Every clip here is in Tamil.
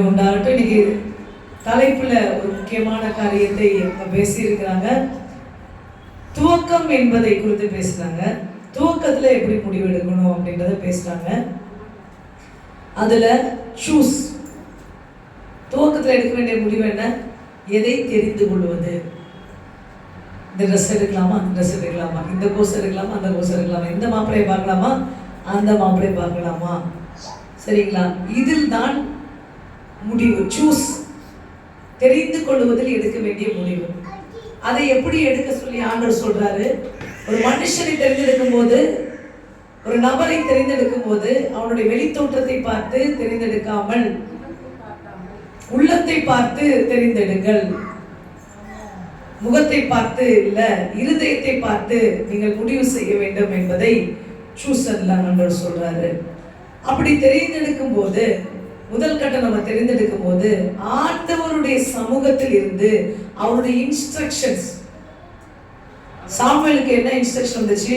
உண்டாகட்டும். இன்னைக்கு தலைப்புல ஒரு முக்கியமான காரியத்தை பேசி இருக்கிறாங்க. துவக்கம் என்பதை குறித்து பேசுறாங்க. துவக்கத்துல எப்படி முடிவெடுக்கணும் அப்படின்றத பேசுறாங்க. அதுல சூஸ், துவக்கத்துல எடுக்க வேண்டிய முடிவு என்ன? எதை தெரிந்து கொள்வது. இந்த ட்ரெஸ் எடுக்கலாமா, அந்த ட்ரெஸ் எடுக்கலாமா, இந்த கோர்ஸ் எடுக்கலாமா, அந்த கோர்ஸ் எடுக்கலாமா, இந்த மாப்பிளையை பார்க்கலாமா, அந்த மாப்பிளையை பார்க்கலாமா, சரிங்களா? இதில் தான் முடிவு. சூஸ், தெரிந்து கொள்வதில் எடுக்க வேண்டிய முடிவு. அதை எப்படி எடுக்க சொல்லி ஆண்டவர் சொல்றாரு. ஒரு மனுஷனை தெரிந்தெடுக்கும் போது, ஒரு நபரை தெரிந்தெடுக்கும் போது அவனுடைய வெளித்தோற்றத்தை பார்த்து தெரிந்தெடுக்காமல் உள்ளத்தை பார்த்து தெரிந்தெடுங்கள். முகத்தை பார்த்து இல்ல, இருதயத்தை பார்த்து நீங்கள் முடிவு செய்ய வேண்டும் என்பதை சூசன்ல ஆண்டவர் சொல்றாரு. அப்படி தெரிந்தெடுக்கும் போது, முதல் கட்டம் நம்ம தெரிந்தெடுக்கும் போது ஆண்டவருடைய சமூகத்தில் இருந்து அவருடைய இன்ஸ்ட்ரக்ஷன்ஸ். சாமுவேலுக்கு என்ன இன்ஸ்ட்ரக்ஷன் வந்துச்சு?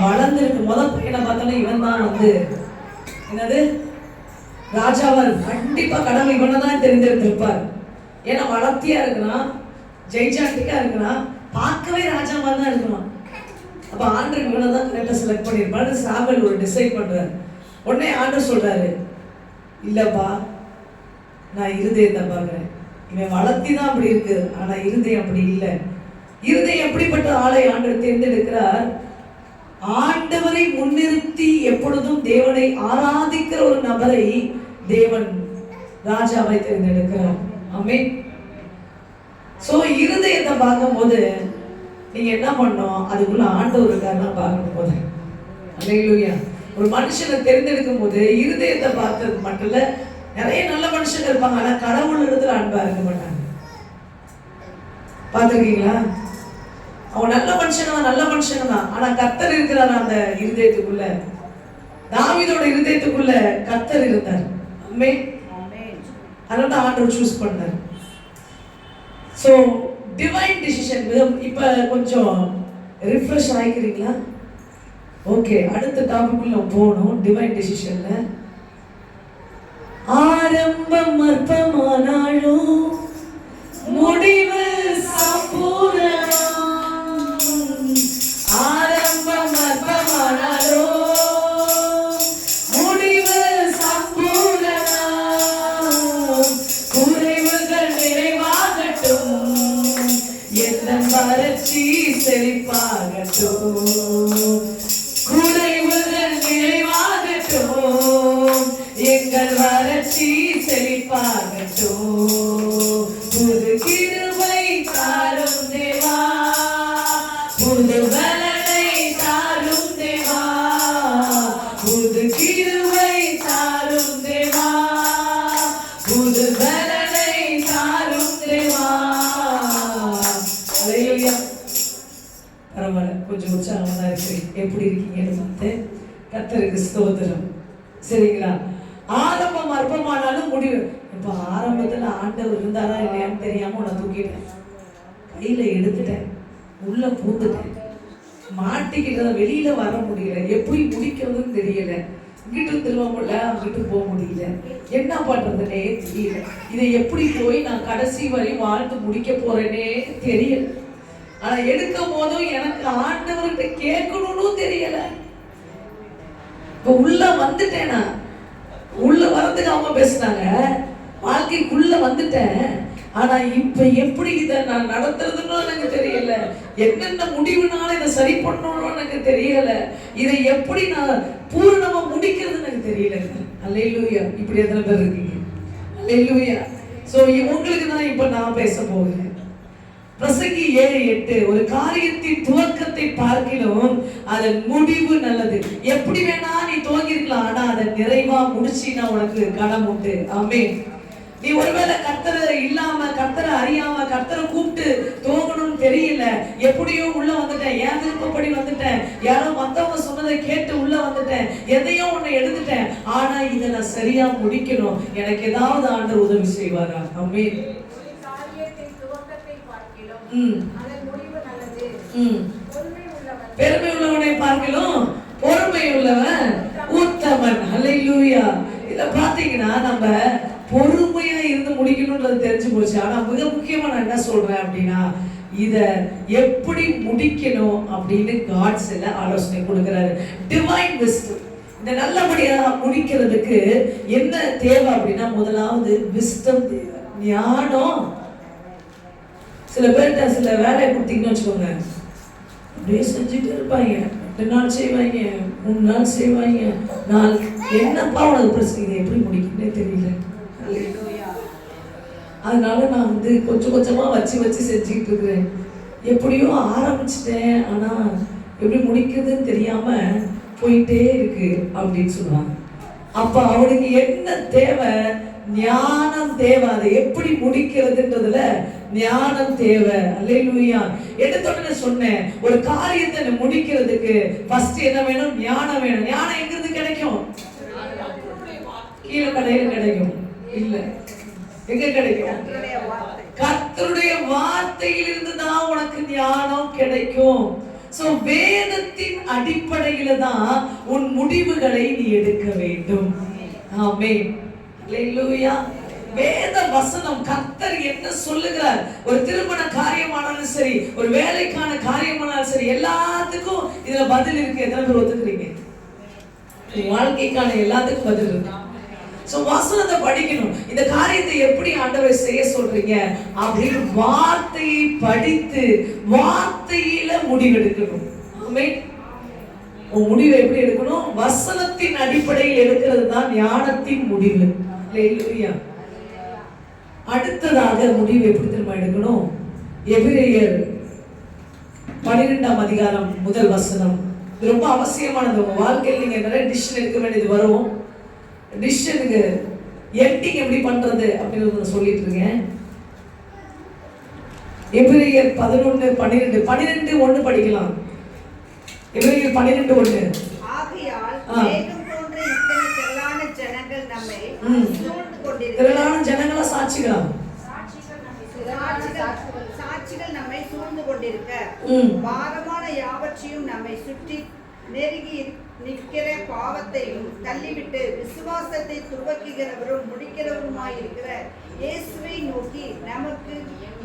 வளர்ந்துருக்கு. முதல் பையனை பார்த்தோன்னா இவன் தான் என்னது ராஜாவார். கண்டிப்பா கடவுள் இவனை தான் தெரிந்தெடுத்திருப்பார். ஏன்னா வளர்த்தியா இருக்கிறான், ஜெய்ஜாண்டிக்கா இருக்கிறான், பார்க்கவே ராஜாவா தான் இருக்கணும். அப்ப ஆண்டவர் இவனை தான் கரெக்டா செலக்ட் பண்ணிருப்பாரு. சாமுவேல் ஒரு டிசைட் பண்றாரு. உடனே ஆண்டவர் சொல்றாரு, இல்லப்பா நான் இருதயத்தை பார்க்கிறேன். இவன் வளர்த்தி தான் அப்படி இருக்கு, ஆனா இருதயம் அப்படி இல்லை. இருதயம் எப்படிப்பட்ட ஆளை ஆண்டவர் தேர்ந்தெடுக்கிறார்? ஆண்டவரை முன்னிறுத்தி எப்பொழுதும் தேவனை ஆராதிக்கிற ஒரு நபரை தேவன் ராஜாவை தேர்ந்தெடுக்கிறார். ஆமென். சோ இருதயத்தை பார்க்கும் போது நீங்க என்ன பண்ணணும்? அதுக்குள்ள ஆண்டவர் இருக்காருன்னு பார்க்கணும். போது அல்லேலூயா. ஒரு மனுஷனை தெரிந்தெடுக்கும் போது இருதயத்தை பார்த்தது மட்டும் இல்ல, நிறைய நல்ல மனுஷங்க இருப்பாங்க, ஆனா கடவுள் இடத்துல அன்பா இருக்க மாட்டாங்க. பார்த்துருக்கீங்களா? அவன் நல்ல மனுஷங்க தான், ஆனா கர்த்தர் இருக்கிறார் அந்த இருதயத்துக்குள்ள. தாவீதோட இருதயத்துக்குள்ள கர்த்தர் இருந்தார். ஆமென். அதனால ஆண்டவர் சூஸ் பண்ணார். So divine decision. இப்ப கொஞ்சம் ரிஃப்ரெஷ் ஆயிக்கிறீங்களா? ஓகே, அடுத்த டாபிக்குள்ள போகணும். டிவைன் டிசிஷன்ல ஆரம்பம் அற்பமானாலும் முடிவு சம்பூரணம். ஆரம்பம் அற்பமானாலும் முடிவு சம்பூரணம். குறைவுகள் நிறைவாகட்டும், எந்த வறட்சி செழிப்பாகட்டும். குறைவுகள் நிறைவாகட்டும், எங்கள் வறட்சி செழிப்பாகட்டும். புது கிருபை தாரும் தேவா, புது பலனை தாரும் தேவா, புது கிருபை தாரும் தேவா, புது பலனை தாரும் தேவா. அல்லேலூயா. பரவாயில்ல, கொஞ்சம் உற்சாகமா தான் இருக்கு. எப்படி இருக்கீங்கன்னு பார்த்து கர்த்தருக்கு ஸ்தோத்திரம். சரிங்களா? ஆரம்பம் அற்பமானாலும் முடிவு. இப்ப ஆரம்பத்துல ஆண்டவர் இருந்தாரா இல்லையான்னு தெரியாம உன்னை தூக்கிட்டேன், கையில எடுத்துட்டேன், உள்ள பூந்துட்டேன், மாட்டிக்கிட்டத வெளியில வர முடியல, எப்படி முடிக்கிறதுன்னு தெரியல, இங்கிட்டு திரும்ப முடியல, அங்கிட்டு போக முடியல, என்ன பண்றதுன்னே தெரியல, இதை எப்படி போய் நான் கடைசி வரை வாழ்ந்து முடிக்க போறேனே தெரியல. ஆனா எடுக்கும் போதும் எனக்கு ஆண்டவர்கிட்ட கேட்கணும்னு தெரியல. இப்ப உள்ள வந்துட்டேனா, உள்ள வரதுக்கு அவங்க பேசுனாங்க, வாழ்க்கைக்குள்ள வந்துட்டேன். ஆனா இப்ப எப்படி இதை நான் நடத்துறதுன்னு எனக்கு தெரியல, என்னென்ன முடிவுனால இதை சரி பண்ணணும்னு எனக்கு தெரியல, இதை எப்படி நான் பூரணமா முடிக்கிறதுன்னு எனக்கு தெரியல. அல்லேலூயா. இப்படி எத்தனை பேர் இருக்கீங்க? அல்லேலூயா. சோ உங்களுக்கு தான் இப்ப நான் பேச போகிறேன். பிரசங்கி 7:8, ஒரு காரியத்தின் துவக்கத்தை பார்க்கிலும் அதன் முடிவு நல்லது. எப்படி வேணா நீ துவங்கிருக்கலாம், ஆனா அதை நிறைவா முடிச்சினா உனக்கு கனம் உண்டு. ஆமென். நீ ஒருவேளை கர்த்தரை இல்லாம, கர்த்தரை அறியாம, கர்த்தரை கூப்பிட்டு துவங்கணும்னு தெரியல, எப்படியோ உள்ள வந்துட்டேன், என் விருப்பப்படி வந்துட்டேன், யாரோ மத்தவங்க சொன்னதை கேட்டு உள்ள வந்துட்டேன், எதையோ உன்னை எடுத்துட்டேன், ஆனா இதை நான் சரியா முடிக்கணும், எனக்கு ஏதாவது ஆண்டவர் உதவி செய்வாரா? ஆமென். பெருமை உள்ளவனை பார்க்கலாம் பொறுமை உள்ளவன் உத்தமன். அல்லேலூயா. இத பாத்தீங்கன்னா நம்ம பொறுமையா இருந்து முடிக்கணும்ன்றது தெரிஞ்சு போச்சு. ஆனா மிக முக்கியமா நான் என்ன சொல்றேன் அப்படின்னா, இத எப்படி முடிக்கணும் அப்படின்னு காட் சில ஆலோசனை கொடுக்கிறாரு. Divine wisdom. இந்த நல்லபடியா முடிக்கிறதுக்கு என்ன தேவை அப்படின்னா, முதலாவது விஸ்டம் தேவை, ஞானம். சில பேர்கிட்ட சில வேலையை கொடுத்தீங்கன்னு வச்சுக்கோங்க, அப்படியே செஞ்சுட்டு இருப்பாங்க. 2 நாள் செய்வாங்க, 3 நாள் செய்வாங்க, 4 என்னப்பா உனக்கு பிரச்சனை, இதை எப்படி முடிக்கணும்னே தெரியல. அதனால நான் கொஞ்சம் கொஞ்சமா வச்சு செஞ்சுக்கிட்டு இருக்கிறேன். எப்படியோ ஆரம்பிச்சிட்டேன், ஆனா எப்படி முடிக்கிறதுன்னு தெரியாம போயிட்டே இருக்கு அப்படின்னு சொல்லுவாங்க. அப்ப அவனுக்கு என்ன தேவை? ஞானம் தேவை. அதை எப்படி முடிக்கிறதுன்றதுல ஞானம் தேவை. அல்லேலூயா. எடுத்தோடனே சொன்னேன், ஒரு காரியத்தை முடிக்கிறதுக்கு ஃபர்ஸ்ட் என்ன வேணும்? ஞானம் வேணும். ஞானம் எங்க இருந்து கிடைக்கும்? கீழே கடையில கிடைக்கும் இல்ல, எங்க கிடைக்கும்? கர்த்தருடைய வார்த்தையிலிருந்து தான் உனக்கு ஞானம் கிடைக்கும். சோ வேதத்தின் அடிப்படையில தான் உன் முடிவுகளை நீ எடுக்க வேண்டும். ஆமென். அல்லேலூயா. வேத வசனம், கர்த்தர் என்ன சொல்லுகிறார்? ஒரு திருமண காரியமானாலும் சரி, ஒரு வேலைக்கான காரியமானாலும் சரி, எல்லாத்துக்கும் இதுல பதில் இருக்கு. எத்தனை பேர் ஒத்துக்கிறீங்க? வாழ்க்கைக்கான எல்லாத்துக்கும் பதில் இருக்கு. சோ வசனத்தை படிக்கணும். இந்த காரியத்தை எப்படி ஆண்டவர் செய்ய சொல்றீங்க அப்படின்னு வார்த்தையை படித்து வார்த்தையில முடிவெடுக்கணும். ஆமென். உன் முடிவை எப்படி எடுக்கணும்? வசனத்தின் அடிப்படையில் எடுக்கிறது தான் ஞானத்தின் முடிவு. அல்லேலூயா. அடுத்ததாக முடிவு எப்படி திரும்ப எடுக்கணும்? எபிரேயர் 12ஆம் அதிகாரம் 1 வசனம். இது ரொம்ப அவசியமானது. உங்க வாழ்க்கையில் நீங்க நிறைய டிசிஷன் எடுக்க வேண்டியது வரும். டிசிஷனுக்கு எண்டிங் எப்படி பண்றது அப்படின்னு சொல்லிட்டு இருக்கேன். எபிரேயர் 11:12 படிக்கலாம். எபிரேயர் 12:1. ஆகையால் மேகம் போன்ற இத்தனை திரளான ஜனங்கள் நம்மை சூழ்ந்து கொண்டிருக்க, திரளான ஜனங்களா சாட்சிகளா? சாட்சிகள் நம்மை சூழ்ந்து கொண்டிருக்க, பாரமான யாவற்றையும் நம்மை சுற்றி நெருங்கி நிற்கிற பாவத்தையும் தள்ளிவிட்டு விசுவாசத்தை துவக்குகிறவரும் முடிக்கிறவருமாயிருக்கிற இயேசுவை நோக்கி நமக்கு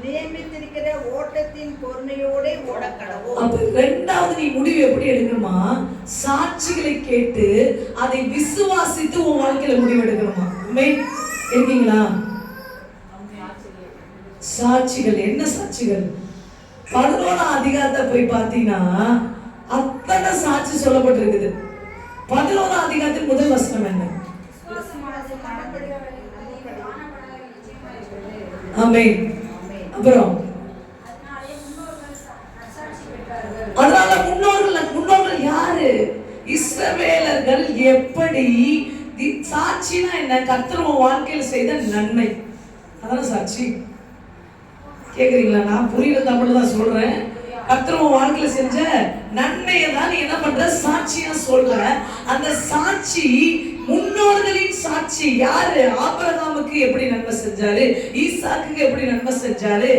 நியமித்திருக்கிற ஓட்டத்தின் பொறுமையோட ஓடக்கடவோம். அப்ப இரண்டாவது நீ முடிவு எப்படி எடுக்கணுமா? சாட்சிகளை கேட்டு அதை விசுவாசித்து உன் வாழ்க்கையில முடிவு எடுக்கணுமா? ஆமென். இருக்கீங்களா? சாட்சிகள் என்ன சாட்சிகள்? 11ஆம் அதிகாரத்தை போய் பார்த்தீங்கன்னா அத்தனை சாட்சி சொல்லப்பட்டிருக்குது. 11ஆம் அதிகாரத்தின் முதல் வசனம் என்ன? ஆமென். அப்புறம் அதனால முன்னோர்கள் யாரு? இஸ்ரவேலர்கள். எப்படி சாட்சினா என்ன? கர்த்தர் உன் வாழ்க்கையில் செய்த நன்மை, அதான சாட்சி. கேக்குறீங்களா? நான் புரியுற தமிழ் தான் சொல்றேன். கர்த்தர் உன் வாழ்க்கையில செஞ்ச நன்மையை தான் நீ என்ன பண்ற? சாட்சியா சொல்ற. அந்த சாட்சி முன்னோர்களின் சாட்சி. யாரு? ஆபிரகாமுக்கு எப்படி நன்மை செஞ்சாரு, ஈசாக்குக்கு எப்படி நன்மை செஞ்சாரு,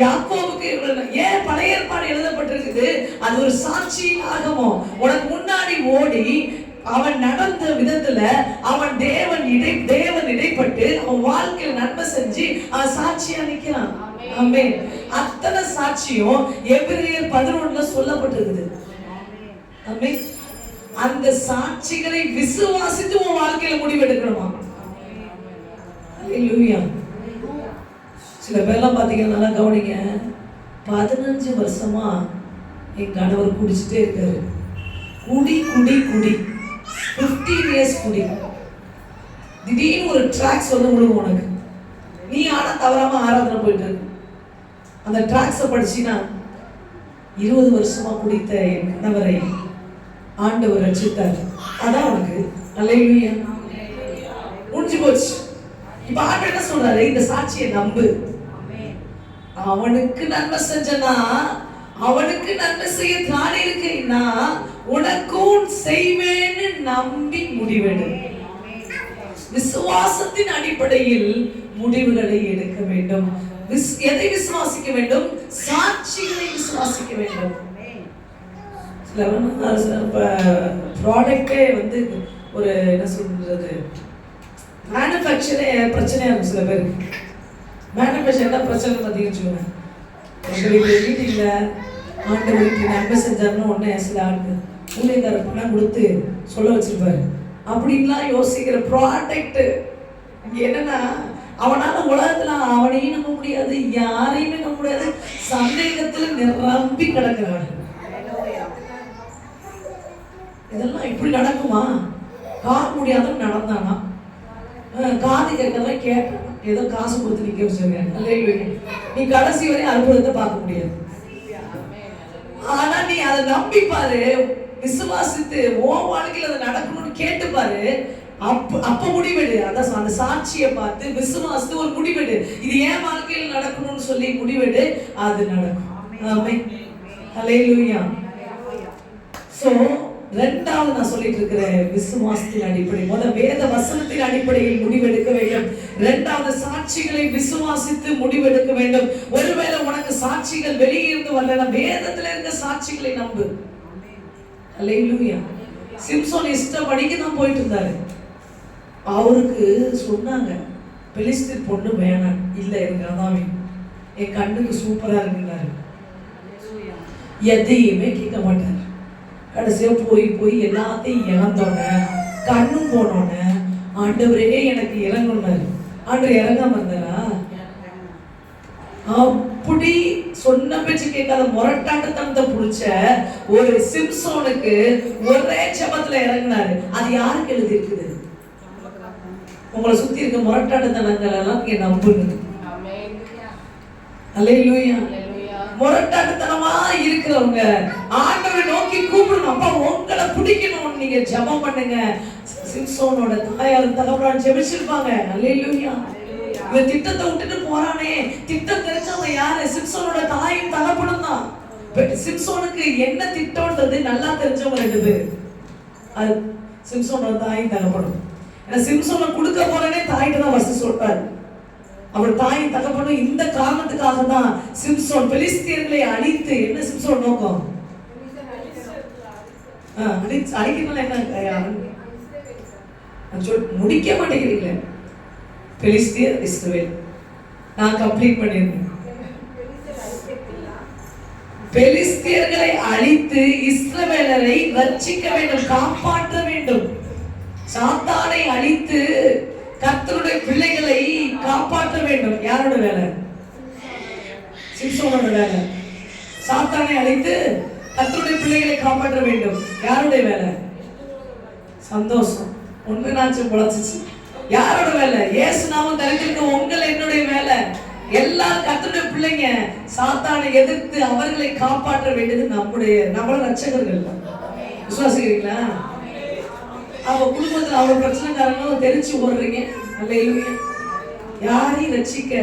யாக்கோபுக்கு ஏன் பழைய ஏற்பாடு எழுதப்பட்டிருக்குது? அது ஒரு சாட்சி ஆகமோ. உனக்கு முன்னாடி ஓடி அவன் நடந்த விதத்துல அவன் தேவன் இடைப்பட்டு அவன் வாழ்க்கையில் நன்மை செஞ்சு அவன் சாட்சியா நிக்கிறான். ஆமென். அத்தனை சாட்சியும் எபிரேயர் 11ல சொல்லப்பட்டிருக்குது. ஆமென். அந்த சாட்சிகளை விசுவாசித்து உன் வாழ்க்கையில முடிவெடுக்கணுமா? அல்லேலூயா. சில பேர்லாம் பாத்தீங்கன்னா நல்லா கவனிங்க, 15 வருஷமா என் கணவர் குடிச்சிட்டே இருக்காரு. குடி 15 இயர்ஸ் குடி. திடீர்னு ஒரு ட்ராக்ஸ் விழுவும் உனக்கு. நீ ஆனா தவறாம ஆராதனை போயிட்டு இருக்கு. அந்த ட்ராக்ஸை படிச்சினா 20 வருஷமா குடித்த என் கணவரை ஆண்டவர் ரட்சித்தார். அதான் உனக்கு. அல்லேலூயா. முடிஞ்சு போச்சு. இப்ப ஆண்டவர் என்ன சொல்றாரு? இந்த சாட்சியை நம்பு. அவனுக்கு நன்மை செஞ்சனா அவனுக்கு நன்மை செய்ய தானே இருக்குன்னா உனக்கும் செய்வேன்னு நம்பி முடிவெடு. விசுவாசத்தின் அடிப்படையில் முடிவுகளை எடுக்க வேண்டும். எதை விசுவாசிக்க வேண்டும்? சாட்சிகளை விசுவாசிக்க வேண்டும். ப்ராடக்டே ஒரு என்ன சொல்றது, மேனுஃபேக்சரே பிரச்சனையா இருக்கும் சில பேருக்கு. மேனுஃபேக்சர் என்ன பிரச்சனை பார்த்தீங்கன்னு சொல்லுங்க, எங்களுக்கு மீட்டிங்ல ஆண்டவருக்கு நன்மை செஞ்சாருன்னு உடனே சில ஆளுக்கு ஊழியக்கார பணம் கொடுத்து சொல்ல வச்சிருப்பாரு. அப்படின்லாம் யோசிக்கிற ப்ராடக்ட் என்னன்னா, அவனால உலகத்துல அவனையும் நம்ப முடியாது, யாரையுமே நம்ப முடியாது, சந்தேகத்துல நிரம்பி கிடக்கிறான். இதெல்லாம் இப்படி நடக்குமா? காண முடியாத நடந்தானா, காது கேட்கறதெல்லாம் கேட்டான், ஏதோ காசு கொடுத்து நிக்க வச்சிருக்கேன், நீ கடைசி வரை அற்புதத்தை பார்க்க முடியாது. ஆனா நீ அதை நம்பி பாரு, விசுவாசித்து உன் வாழ்க்கையில அதை நடக்கணும்னு கேட்டு பாரு, அப்ப முடிவெடு. அதான் அந்த சாட்சியை பார்த்து விசுவாசித்து ஒரு முடிவெடு, இது என் வாழ்க்கையில் நடக்கணும்னு சொல்லி முடிவெடு, அது நடக்கும். ஆமென். ஹல்லேலூயா. சோ ரெண்டாவது நான் சொல்லிட்டு இருக்கிறேன், விசுவாசத்தின் அடிப்படை. முதல் வேத வசனத்தின் அடிப்படையில் முடிவெடுக்க வேண்டும். இரண்டாவது சாட்சிகளை விசுவாசித்து முடிவெடுக்க வேண்டும். ஒருவேளை உனக்கு சாட்சிகள் வெளியே இருந்து வரல, வேதத்துல இருக்க சாட்சிகளை நம்பு. ஹல்லேலூயா. சிம்சோன் இஷ்டப்படிக்கு தான் போயிட்டு இருந்தாரு. அவருக்கு சொன்னாங்க, பெலிஸ்தீர் பொண்ணு வேணாம், இல்ல எனக்கு அதான் என் கண்ணுக்கு சூப்பரா இருக்குன்னாரு. எதையுமே கேட்க மாட்டார். கடைசியா போய் எல்லாத்தையும் இழந்தோட, கண்ணும் போனோட, ஆண்டவரே எனக்கு இறங்குனாரு. ஆண்டவர் இறங்காம இருந்தாரா? அப்படி சொன்ன பேச்சு கேட்காத முரட்டாட்டத்தனத்தை புடிச்ச ஒரு சிம்சோனுக்கு ஒரே ஜெபத்துல இறங்கினாரு. அது யாருக்கு எழுதி இருக்குது? உங்களை சுத்தி இருக்க முரட்டாட்டத்தனங்கள் எல்லாம் நீங்க நம்புங்க. அல்லேலூயா. முரட்டாட்டத்தனமா இருக்கிறவங்க ஆண்டவரை நோக்கி கூப்பிடணும். அப்பா உங்களை பிடிக்கணும், நீங்க ஜெபம் பண்ணுங்க. சிம்சோனோட தாயாரும் தகப்பனாரும் ஜெபிச்சிருப்பாங்க. அல்லேலூயா. இவன் திட்டத்தை விட்டுட்டு போறானே, திட்டம் தெரிஞ்சவங்க யாரு? சிம்சோனோட தாயும் தகப்பனும் தான். சிம்சோனுக்கு என்ன திட்டம்ன்றது நல்லா தெரிஞ்சவங்க ரெண்டு பேர், அது சிம்சோனோட தாயும் தகப்பனும். ஏன்னா சிம்சோனை கொடுக்க போறேனே தாயிட்ட தான் ஃபர்ஸ்ட் சொல்றாரு. அவர் தாயின் தகப்பனும் இந்த காரணத்துக்காக தான் சிம்சோன் பெலிஸ்தியர்களை அழித்து, என்ன சிம்சோன் நோக்கம்? அழிக்கணும். என்ன முடிக்க மாட்டேங்கிறீங்களே? பெலிஸ்தியர் இஸ்ரவேல் நான் கம்ப்ளீட் பண்ணிருக்கேன். பெலிஸ்தியர்களை அழித்து இஸ்ரவேலரை ரட்சிக்க வேண்டும், காப்பாற்ற வேண்டும். சாத்தானை அழித்து கர்த்தருடைய பிள்ளைகளை காப்பாற்ற வேண்டும். யாரோட வேலை? சிம்சோனோட வேலை. சாத்தானை அழித்து கர்த்தருடைய பிள்ளைகளை காப்பாற்ற வேண்டும். யாருடைய வேலை? சந்தோஷம். ஒன்று நாச்சும் பொழைச்சிச்சு. யாரோட வேலை? இயேசு நாமம் தரித்திருக்க உங்கள் என்னுடைய வேலை. எல்லா கர்த்தருடைய பிள்ளைங்க சாத்தானை எதிர்த்து அவர்களை காப்பாற்ற வேண்டியது நம்மள ரட்சகர்கள். விசுவாசிக்கிறீங்களா? அவ குடும்பத்துல அவ பிரச்சனைக்காரங்களும் தெரிச்சு ஓடுறீங்க. அல்லேலூயா. யாரையும் ரட்சிக்க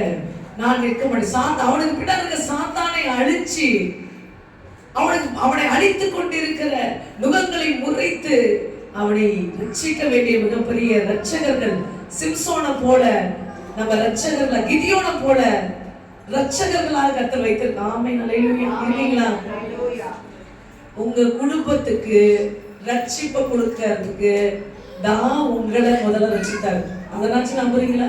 நான் நிற்க மாட்டேன். அவனுக்கு பின்னாடி இருக்க சாத்தானை அழிச்சு அவனை அழித்துக் கொண்டிருக்கிற நுகங்களை முறைத்து அவனை ரட்சிக்க வேண்டிய மிகப்பெரிய ரட்சகர்கள். சிம்சோனை போல நம்ம ரட்சகர்கள், கிதியோனை போல ரட்சகர்களாக கர்த்தர் வைத்திருக்க. ஆமென். அல்லேலூயா. இருக்கீங்களா? உங்க குடும்பத்துக்கு ரட்சிப்பை கொடுக்கிறதுக்கு தான் உங்களை முதல்ல ரட்சித்தாரு. அதனாச்சும் நம்புறீங்களா?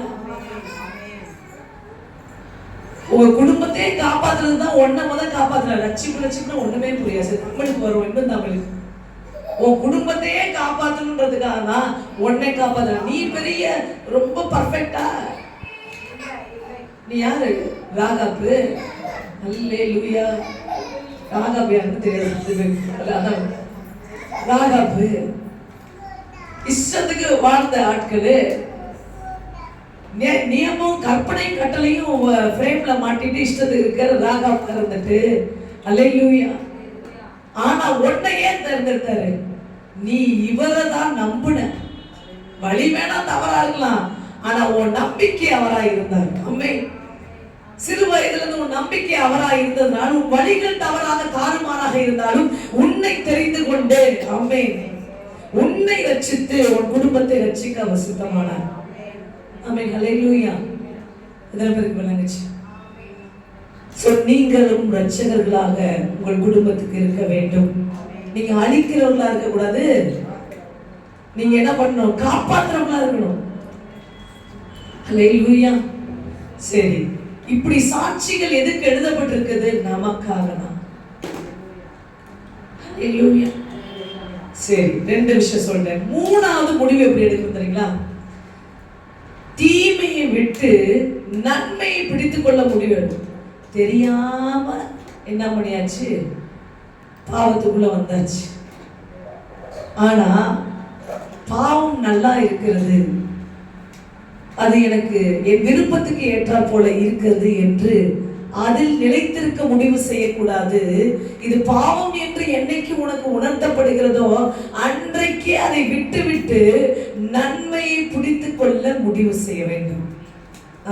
உங்க குடும்பத்தையே காப்பாத்துறது தான் ஒன்ன முதல் காப்பாத்துற. ரட்சிப்புன்னு ஒண்ணுமே புரியாது. தமிழுக்கு வரும் இன்னும் தமிழுக்கு. உன் குடும்பத்தையே காப்பாற்றணுன்றதுக்காக தான் உன்னை காப்பாத்துற. நீ பெரிய ரொம்ப பர்ஃபெக்டா? நீ யாரு? ராகாப்பு. அல்லேலூயா. ராகாப்பு யாருன்னு தெரியாது. அதான் ராகாப்பு. இஷ்டத்துக்கு வாழ்ந்த ஆட்கள், நியமும் கற்பனை கட்டளையும் ஃப்ரேம்ல மாட்டிட்டு இஷ்டத்துக்கு இருக்கிற ராகாப் இருந்துட்டு. அல்லேலூயா. ஆனா உன்னை ஏன் தேர்ந்தெடுத்தாரு? நீ இவரை தான் நம்புன. வழி வேணா தவறா இருக்கலாம், ஆனா உன் நம்பிக்கை அவரா இருந்தார். அம்மே, சிறு வயதுல இருந்து உன் நம்பிக்கை அவரா இருந்ததுனால உன் வழிகள் தவறாக தாறுமாறாக இருந்தாலும் உன்னை தெரிந்து கொண்டு, அம்மே, உன்னை ரட்சித்து உன் குடும்பத்தை ரட்சிக்க அவர் சித்தமானார். ஆமென். ஹல்லேலூயா. இதெல்லாம் பேருக்கு விளங்குச்சு. நீங்களும் ரட்சகர்களாக உங்கள் குடும்பத்துக்கு இருக்க வேண்டும். நீங்க அழிக்கிறவர்களா இருக்க கூடாது. நீங்க என்ன பண்ணணும்? காப்பாற்றுறவங்களா இருக்கணும். ஹல்லேலூயா. சரி, இப்படி சாட்சிகள் எதுக்கு எழுதப்பட்டிருக்குது? நமக்காக தான். ஹல்லேலூயா. சரி, 2 விஷயம் சொல்றேன். 3வது முடிவு எப்படி எடுக்கணும் தெரியுங்களா? தீமையை விட்டு நன்மையை பிடித்துக் கொள்ள முடிவு எடுக்கும். தெரியாம என்ன பண்ணியாச்சு? பாவத்துக்குள்ள வந்தாச்சு. ஆனா பாவம் நல்லா இருக்கிறது, அது எனக்கு என் விருப்பத்துக்கு ஏற்றாற் போல இருக்கிறது என்று அதில் நிலைத்திருக்க முடிவு செய்யக்கூடாது. இது பாவம் என்று என்னைக்கு உனக்கு உணர்த்தப்படுகிறதோ அன்றைக்கே அதை விட்டுவிட்டு நன்மையை பிடித்துக் கொள்ள முடிவு செய்ய வேண்டும்.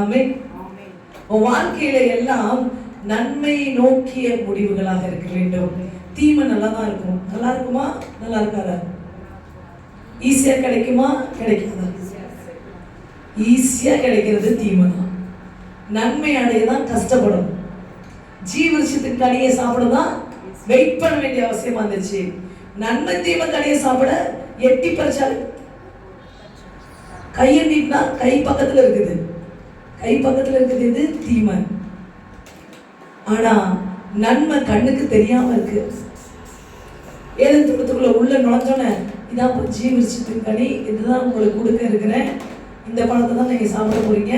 ஆமென். உன் வாழ்க்கையில எல்லாம் நன்மையை நோக்கிய முடிவுகளாக இருக்க வேண்டும். தீமை நல்லா தான் இருக்கும். நல்லா இருக்குமா? நல்லா இருக்காதா? ஈஸியா கிடைக்குமா? கிடைக்காதா? ஈஸியா கிடைக்கிறது தீமை தான். நன்மை அடைய தான் கஷ்டப்படும். ஜீவரிஷத்துக்கு கனியை சாப்பிட தான் வெயிட் பண்ண வேண்டிய அவசியமா இருந்துச்சு. நன்மை தீமை கனியை சாப்பிட எட்டி பறிச்சாரு. கையை நீட்டினா கை பக்கத்துல இருக்குது. கை பக்கத்துல இருக்குது இது தீமை. ஆனா நன்மை கண்ணுக்கு தெரியாம இருக்கு. ஏதேன் தோட்டத்துக்குள்ள உள்ள நுழைஞ்சோன்னே இதான் ஜீவரிஷத்துக்கு கனி, இதுதான் உங்களுக்கு கொடுக்க இருக்கிறேன், இந்த பழத்தை தான் நீங்க சாப்பிட போறீங்க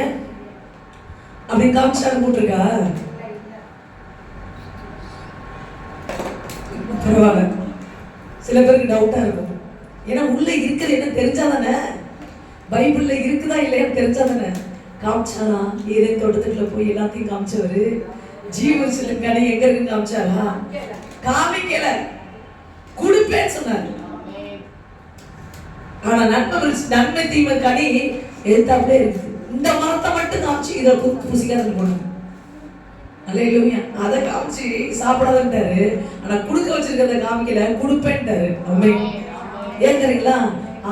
அப்படி காமிச்சாரு போட்டிருக்கா? பரவாயில்ல. சில பேருக்கு டவுட்டா இருக்கும். ஏன்னா உள்ள இருக்குது என்ன தெரிஞ்சாதானே, பைபிள்ல இருக்குதா இல்லையான்னு தெரிஞ்சாதானே. காமிச்சாரா? ஏதேன் தோட்டத்துக்குள்ள போய் எல்லாத்தையும் காமிச்சவரு ஜீவரிஷத்துக்கு கனி எங்க இருக்குன்னு காமிச்சாரா? காமிக்கல. குடுப்பேன்னு சொன்னாரு. ஆனா நன்மை தீமை கனி எடுத்தாப்லே இருக்குது. இந்த மரத்தை மட்டும் காமிச்சு இதை புசிக்காதுன்னு போனாங்க. அல்லேலூயா. அதை காமிச்சு சாப்பிடாதுன்ட்டாரு. ஆனா குடுக்க வச்சிருக்கிறத காமிக்கல, குடுப்பேன்ட்டாரு. ஆமென். ஏன் தெரியுங்களா?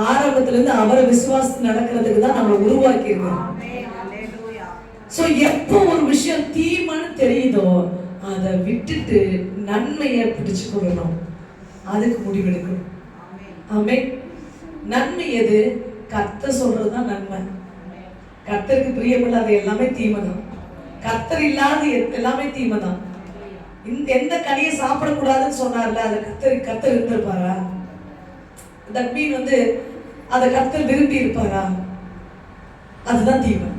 ஆரம்பத்துல இருந்து அவரை விசுவாசம் நடக்கிறதுக்கு தான் நம்மளை உருவாக்கி இருக்கிறோம். சோ எப்போ ஒரு விஷயம் தீமைன்னு தெரியுதோ அதை விட்டுட்டு நன்மையை பிடிச்சு கொள்ளணும். அதுக்கு முடிவெடுக்கணும். ஆமென். நன்மை எது? கர்த்தர் சொல்றதுதான் நன்மை. கர்த்தருக்கு பிரியமில்லாத எல்லாமே தீமை தான். கர்த்தர் இல்லாத எல்லாமே தீமை தான். எந்த கனியை சாப்பிடக்கூடாதுன்னு சொன்னார்ல, அதை கர்த்தர் இருந்திருப்பாரா? தட் மீன் அதை கர்த்தர் விரும்பி இருப்பாரா? அதுதான் தீமை.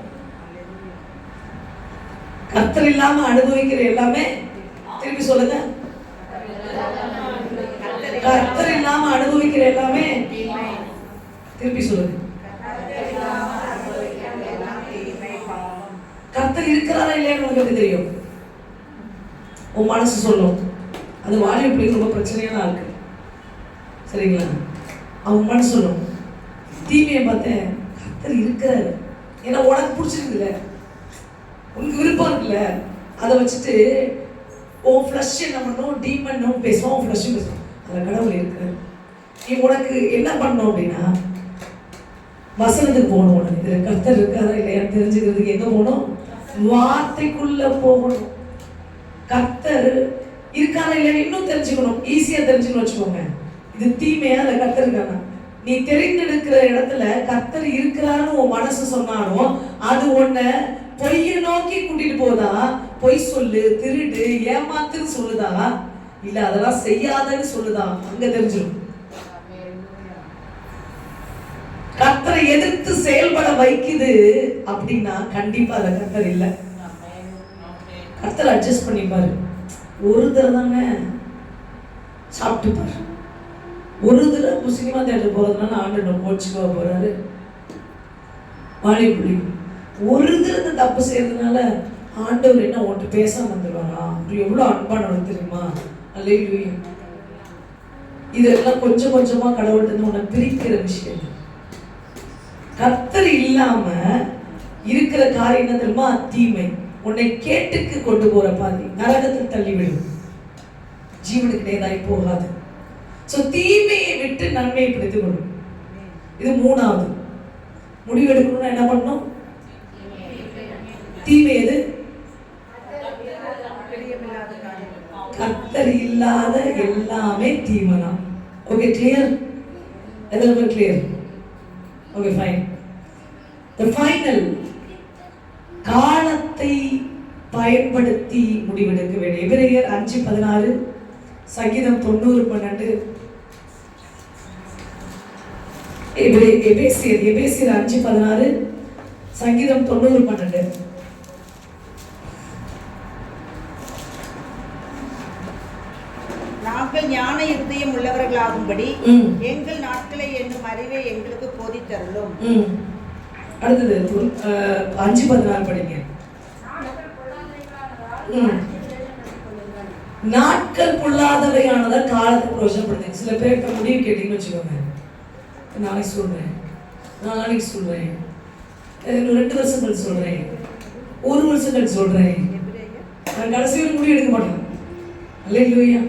கர்த்தர் இல்லாம அனுபவிக்கிற எல்லாமே, திருப்பி சொல்லுங்க, கர்த்தர் இல்லாம அனுபவிக்கிற எல்லாமே, திருப்பி சொல்லுங்க. கர்த்தர் இருக்கிறாரா இல்லையான்னு உங்களுக்கு தெரியும். உன் மனசு சொல்லும். அது வாலிப பிள்ளைங்க ரொம்ப பிரச்சனையா தான் இருக்கு. சரிங்களா? அவங்க மனசு சொல்லும், தீமையை பார்த்தேன், கர்த்தர் இருக்கிறாரு. ஏன்னா உனக்கு பிடிச்சிருக்குல்ல, உனக்கு விருப்பம் இருக்குல்ல, அதை வச்சுட்டு உன் ஃப்ளஷ் என்ன பண்ணும், டீமன் பேசுவோம், உன் ஃப்ளஷ் பேசுவோம். அதில் கடவுள் இருக்கிறார். நீ உனக்கு என்ன பண்ணணும் அப்படின்னா வசனத்துக்கு போகணும். உனக்கு இதில் கர்த்தர் இருக்காரா இல்லையான்னு தெரிஞ்சுக்கிறதுக்கு எங்கே போகணும்? வார்த்தைக்குள்ள போகணும். கர்த்தர் இருக்காரா இல்லையா இன்னும் தெரிஞ்சுக்கணும். ஈஸியா தெரிஞ்சுக்கணும் வச்சுக்கோங்க. இது தீமையா இல்லை கர்த்தர் இருக்கானா? நீ தெரிந்தெடுக்கிற இடத்துல கர்த்தர் இருக்கிறான்னு உன் மனசு சொன்னாலும் அது உன்னை பொய்யை நோக்கி கூட்டிட்டு போதா, பொய் சொல்லு, திருடு, ஏமாத்துன்னு சொல்லுதா, இல்ல அதெல்லாம் செய்யாதன்னு சொல்லுதா, அங்க தெரிஞ்சிடும். கர்த்தரை எதிர்த்து செயல்பட வைக்குது அப்படின்னா கண்டிப்பா அதை கர்த்தர் இல்லை. கர்த்தர் அட்ஜஸ்ட் பண்ணிப்பாரு. ஒரு தடவை தானே சாப்பிட்டுப்பாரு. ஒரு தடவை சினிமா தேட்டர் போறதுனால ஆண்டவர் கோச்சுக்கவா போறாரு? வாலிபுள்ளி ஒரு தடவை தப்பு செய்யறதுனால ஆண்டவர் என்ன உன்ட்டு பேசாம வந்துடுவாரா? அப்படி எவ்வளவு அன்பானவர் தெரியுமா? அல்லேலூயா. இதெல்லாம் கொஞ்சம் கொஞ்சமா கடவுள்கிட்ட உன்னை பிரிக்கிற விஷயம். கர்த்தர் இல்லாம இருக்கிற காரியம் என்ன தெரியுமா? தீமை. உன்னை கேட்டுக்கு கொண்டு போற பாதி நரகத்தில் தள்ளிவிடும். ஜீவனுக்கு நேராய் போகாது. சோ தீமையை விட்டு நன்மையை பிடித்துக் கொள்ளும். இது 3வது. முடிவெடுக்கணும்னா என்ன பண்ணணும்? தீமை எது? கர்த்தர் இல்லாத எல்லாமே தீமை தான். Okay, clear? எதற்கு clear? Okay, fine. The final காலத்தை பயன்படுத்தி முடிவெடுக்க வேண்டும். எபிரேயர் 5:16, சங்கீதம் 90:12, எபேசியர் 5:16, சங்கீதம் 90:12. நாங்கள் ஞான இருதயம் உள்ளவர்களாகும்படி எங்கள் நாட்களை என்னும் அறிவை எங்களுக்கு போதித்தருளும். அடுத்தது 5:16 படிங்க. நாட்கள் பொல்லாதவையானதா காலத்தை பிரயோஜனப்படுத்துங்க. சில பேர் இப்ப முடிவு கேட்டீங்கன்னு வச்சுக்கோங்க, நாளைக்கு சொல்றேன், நாளைக்கு சொல்றேன், 2 வருஷம் கழிச்சு சொல்றேன், 1 வருஷம் கழிச்சு சொல்றேன், நான் கடைசி வரை முடிவு எடுக்க மாட்டேன். அல்லேலூயா.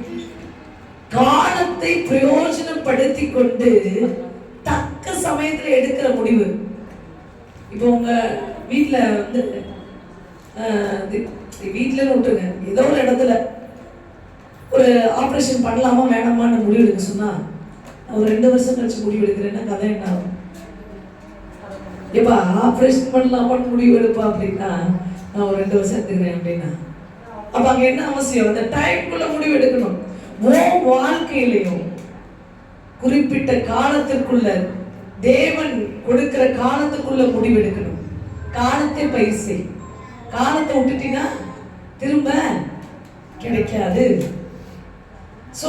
காலத்தை பிரயோஜனப்படுத்தி கொண்டு தக்க சமயத்துல எடுக்கிற முடிவு. இப்போ உங்க வீட்டுல வந்து வீட்டுல விட்டுருங்க, ஏதோ ஒரு இடத்துல ஒரு ஆப்ரேஷன் பண்ணலாமா வேணாமான்னு முடிவு எடுக்க சொன்னா, நான் ஒரு 2 வருஷம் கழிச்சு முடிவு எடுக்கிறேன்னா கதை என்ன ஆகும்? எப்பா ஆப்ரேஷன் பண்ணலாமான்னு முடிவு எடுப்பா அப்படின்னா, நான் ஒரு 2 வருஷம் எடுத்துக்கிறேன் அப்படின்னா, அப்ப அங்க என்ன அவசியம்? அந்த டைம்குள்ள முடிவு எடுக்கணும். வாழ்க்கையிலையும் குறிப்பிட்ட காலத்திற்குள்ள, தேவன் கொடுக்கிற காலத்துக்குள்ள முடிவு எடுக்கணும். காலத்தை பயிர் செய். காலத்தை விட்டுட்டீங்கன்னா திரும்ப கிடைக்காது. சோ